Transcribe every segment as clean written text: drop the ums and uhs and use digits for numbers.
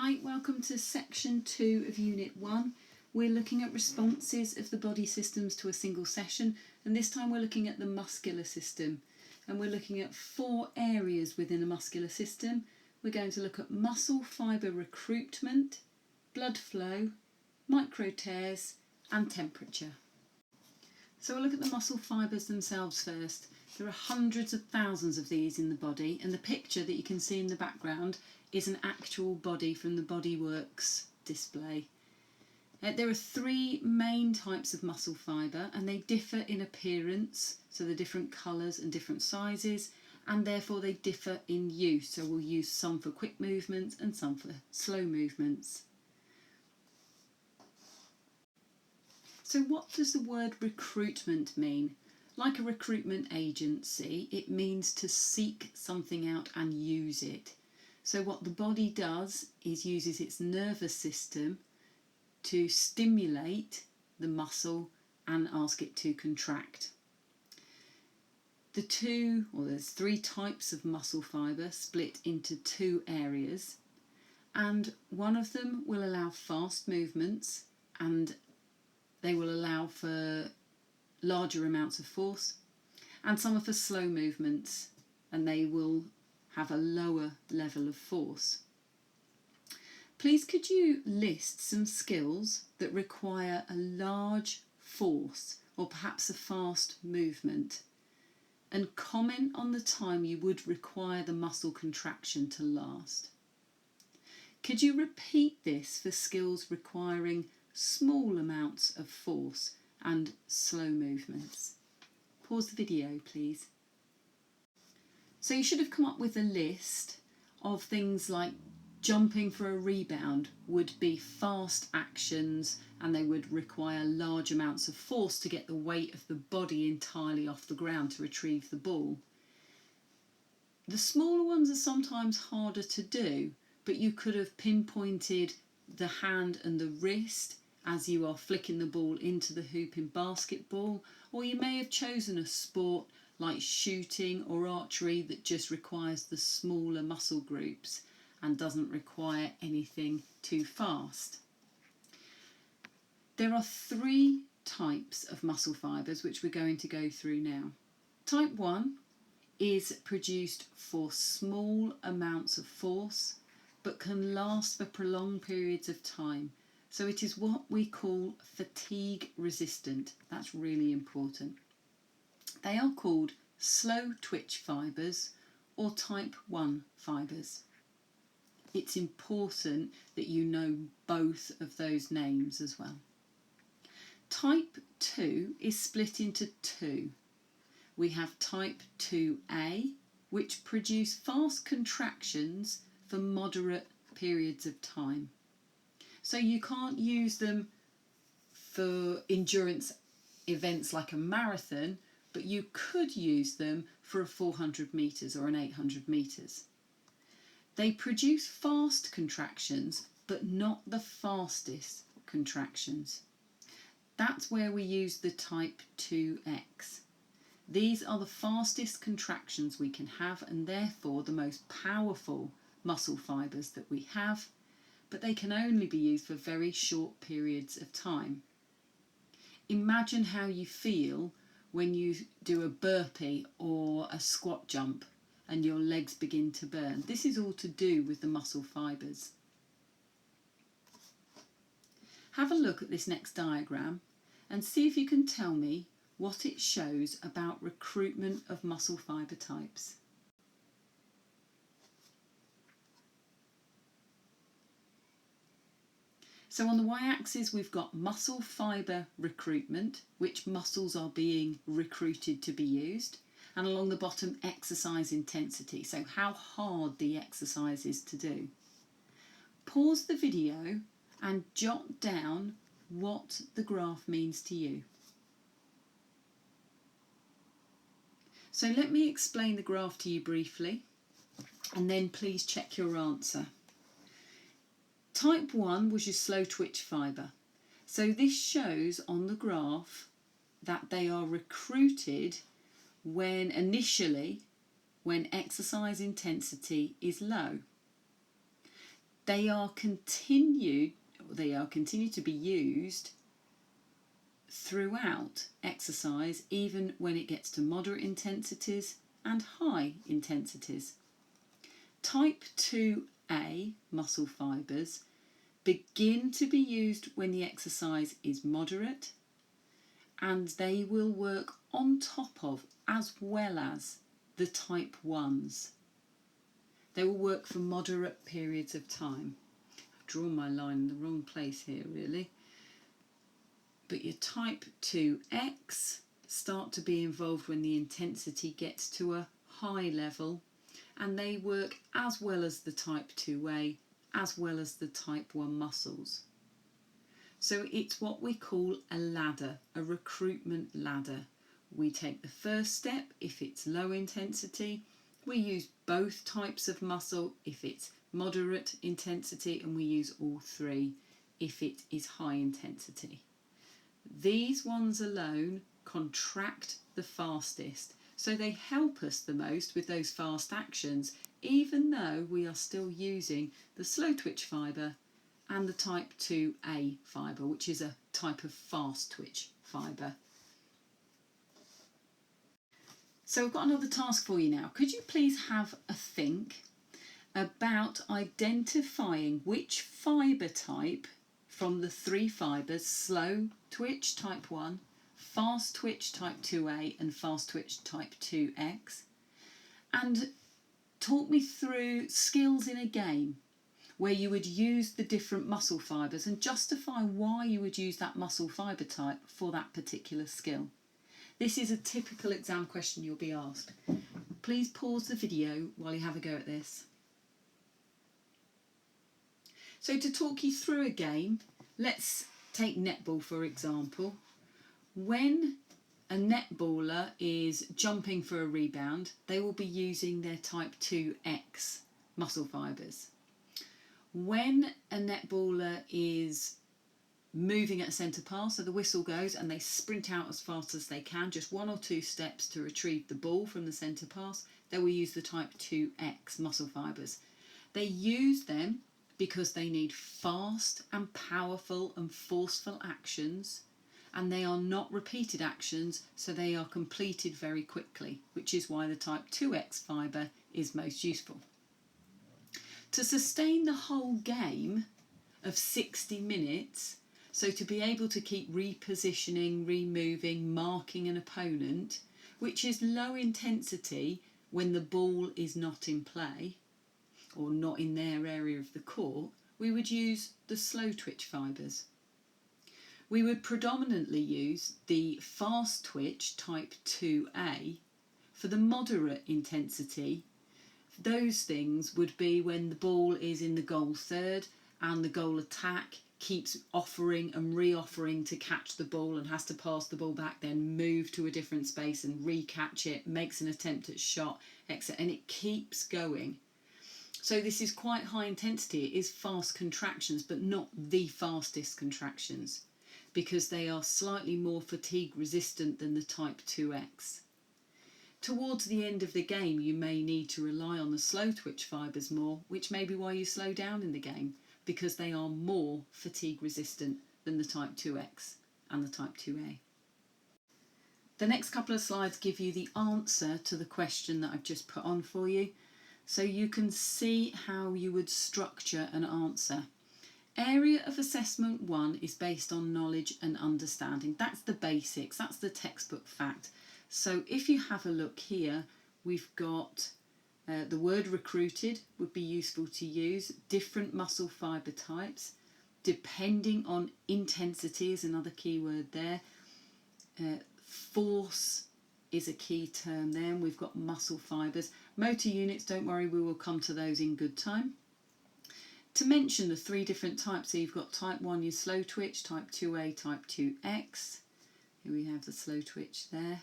Hi, welcome to section 2 of unit 1. We're looking at responses of the body systems to a single session, and this time we're looking at the muscular system, and we're looking at 4 areas within a muscular system. We're going to look at muscle fibre recruitment, blood flow, micro tears and temperature. So we'll look at the muscle fibres themselves first. There are hundreds of thousands of these in the body, and the picture that you can see in the background is an actual body from the Bodyworks display. There are 3 main types of muscle fibre, and they differ in appearance, so they're different colours and different sizes, and therefore they differ in use. So we'll use some for quick movements and some for slow movements. So what does the word recruitment mean? Like a recruitment agency, it means to seek something out and use it. So what the body does is uses its nervous system to stimulate the muscle and ask it to contract. There's 3 types of muscle fibre split into 2 areas, and one of them will allow fast movements, and they will allow for larger amounts of force, and some are for slow movements, and they will have a lower level of force. Please could you list some skills that require a large force or perhaps a fast movement, and comment on the time you would require the muscle contraction to last. Could you repeat this for skills requiring small amounts of force and slow movements? Pause the video, please. So you should have come up with a list of things like jumping for a rebound would be fast actions, and they would require large amounts of force to get the weight of the body entirely off the ground to retrieve the ball. The smaller ones are sometimes harder to do, but you could have pinpointed the hand and the wrist as you are flicking the ball into the hoop in basketball, or you may have chosen a sport like shooting or archery that just requires the smaller muscle groups and doesn't require anything too fast. There are 3 types of muscle fibres which we're going to go through now. Type 1 is produced for small amounts of force but can last for prolonged periods of time. So it is what we call fatigue resistant. That's really important. They are called slow twitch fibres or type 1 fibres. It's important that you know both of those names as well. Type 2 is split into 2. We have type 2A, which produce fast contractions for moderate periods of time. So you can't use them for endurance events like a marathon, but you could use them for a 400 metres or an 800 metres. They produce fast contractions, but not the fastest contractions. That's where we use the type 2X. These are the fastest contractions we can have, and therefore the most powerful muscle fibres that we have, but they can only be used for very short periods of time. Imagine how you feel when you do a burpee or a squat jump and your legs begin to burn. This is all to do with the muscle fibres. Have a look at this next diagram and see if you can tell me what it shows about recruitment of muscle fibre types. So on the y-axis we've got muscle fibre recruitment, which muscles are being recruited to be used, and along the bottom exercise intensity, so how hard the exercise is to do. Pause the video and jot down what the graph means to you. So let me explain the graph to you briefly, and then please check your answer. Type 1 was your slow twitch fibre. So this shows on the graph that they are recruited when exercise intensity is low. They are continued to be used throughout exercise, even when it gets to moderate intensities and high intensities. Type 2A muscle fibres begin to be used when the exercise is moderate, and they will work on top of as well as the type 1s. They will work for moderate periods of time. I've drawn my line in the wrong place here really. But your type 2X start to be involved when the intensity gets to a high level, and they work as well as the type 2A, as well as the type 1 muscles. So it's what we call a ladder, a recruitment ladder. We take the first step if it's low intensity. We use both types of muscle if it's moderate intensity, and we use all three if it is high intensity. These ones alone contract the fastest, so they help us the most with those fast actions, even though we are still using the slow twitch fibre and the type 2A fibre, which is a type of fast twitch fibre. So we've got another task for you now. Could you please have a think about identifying which fibre type from the three fibres, slow twitch type 1, fast twitch type 2A and fast twitch type 2X, and talk me through skills in a game where you would use the different muscle fibres and justify why you would use that muscle fibre type for that particular skill. This is a typical exam question you'll be asked. Please pause the video while you have a go at this. So to talk you through a game, let's take netball for example. When a netballer is jumping for a rebound, they will be using their type 2X muscle fibres. When a netballer is moving at a centre pass, so the whistle goes and they sprint out as fast as they can, just 1 or 2 steps to retrieve the ball from the centre pass, they will use the type 2X muscle fibres. They use them because they need fast and powerful and forceful actions, and they are not repeated actions, so they are completed very quickly, which is why the type 2X fibre is most useful. To sustain the whole game of 60 minutes, so to be able to keep repositioning, removing, marking an opponent, which is low intensity when the ball is not in play or not in their area of the court, we would use the slow twitch fibres. We would predominantly use the fast twitch type 2A for the moderate intensity. Those things would be when the ball is in the goal third and the goal attack keeps offering and re-offering to catch the ball and has to pass the ball back, then move to a different space and re-catch it, makes an attempt at shot, etc. And it keeps going. So this is quite high intensity. It is fast contractions, but not the fastest contractions, because they are slightly more fatigue resistant than the type 2X. Towards the end of the game, you may need to rely on the slow twitch fibres more, which may be why you slow down in the game, because they are more fatigue resistant than the type 2X and the type 2A. The next couple of slides give you the answer to the question that I've just put on for you, so you can see how you would structure an answer. Area of assessment 1 is based on knowledge and understanding. That's the basics, that's the textbook fact. So if you have a look here, we've got the word recruited would be useful to use, different muscle fibre types, depending on intensity is another key word there, force is a key term there, and we've got muscle fibres. Motor units, don't worry, we will come to those in good time. To mention the 3 different types, so you've got type 1, your slow twitch, type 2A, type 2X. Here we have the slow twitch there.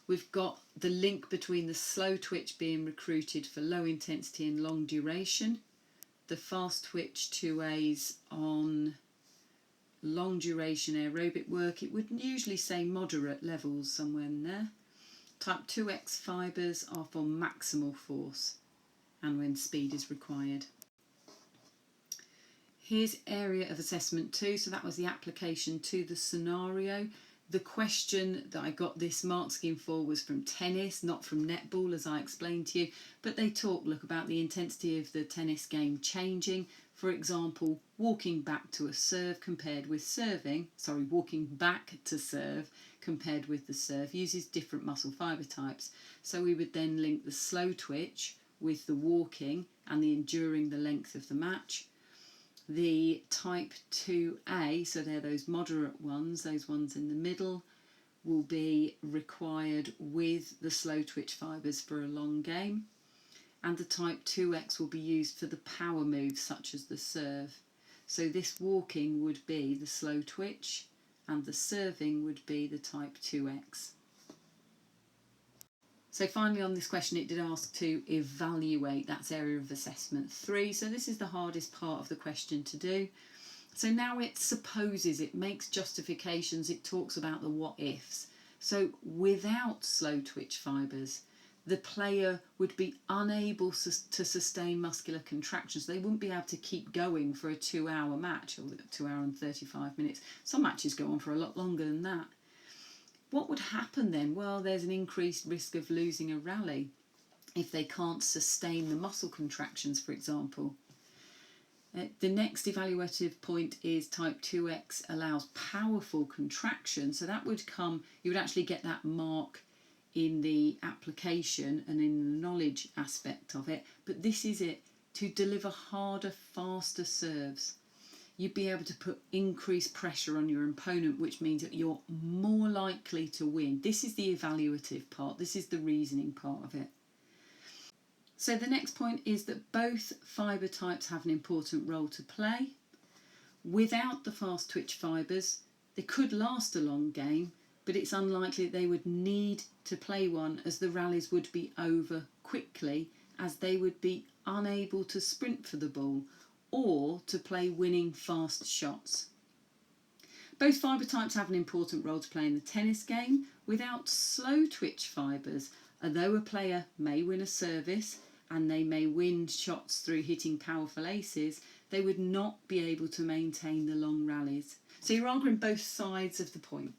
We've got the link between the slow twitch being recruited for low intensity and long duration. The fast twitch 2As on long duration aerobic work. It would usually say moderate levels somewhere in there. Type 2X fibres are for maximal force and when speed is required. Here's area of assessment 2, so that was the application to the scenario. The question that I got this mark scheme for was from tennis, not from netball, as I explained to you, but they look about the intensity of the tennis game changing. For example, walking back to serve compared with walking back to serve compared with the serve uses different muscle fibre types. So we would then link the slow twitch with the walking and the enduring the length of the match. The type 2A, so they're those moderate ones, those ones in the middle, will be required with the slow twitch fibres for a long game. And the type 2X will be used for the power moves such as the serve. So this walking would be the slow twitch and the serving would be the type 2X. So finally on this question it did ask to evaluate, that's area of assessment 3. So this is the hardest part of the question to do. So now it supposes, it makes justifications, it talks about the what ifs. So without slow twitch fibres, the player would be unable to sustain muscular contractions. They wouldn't be able to keep going for a 2-hour match, or 2 hour and 35 minutes. Some matches go on for a lot longer than that. What would happen then? Well, there's an increased risk of losing a rally if they can't sustain the muscle contractions, for example. The next evaluative point is type 2X allows powerful contraction. So that would come, you would actually get that mark in the application and in the knowledge aspect of it. But this is it, to deliver harder, faster serves. You'd be able to put increased pressure on your opponent, which means that you're more likely to win. This is the evaluative part. This is the reasoning part of it. So the next point is that both fibre types have an important role to play. Without the fast twitch fibres, they could last a long game, but it's unlikely that they would need to play one, as the rallies would be over quickly, as they would be unable to sprint for the ball or to play winning fast shots. Both fibre types have an important role to play in the tennis game. Without slow twitch fibres, although a player may win a service and they may win shots through hitting powerful aces, they would not be able to maintain the long rallies. So you're arguing both sides of the point.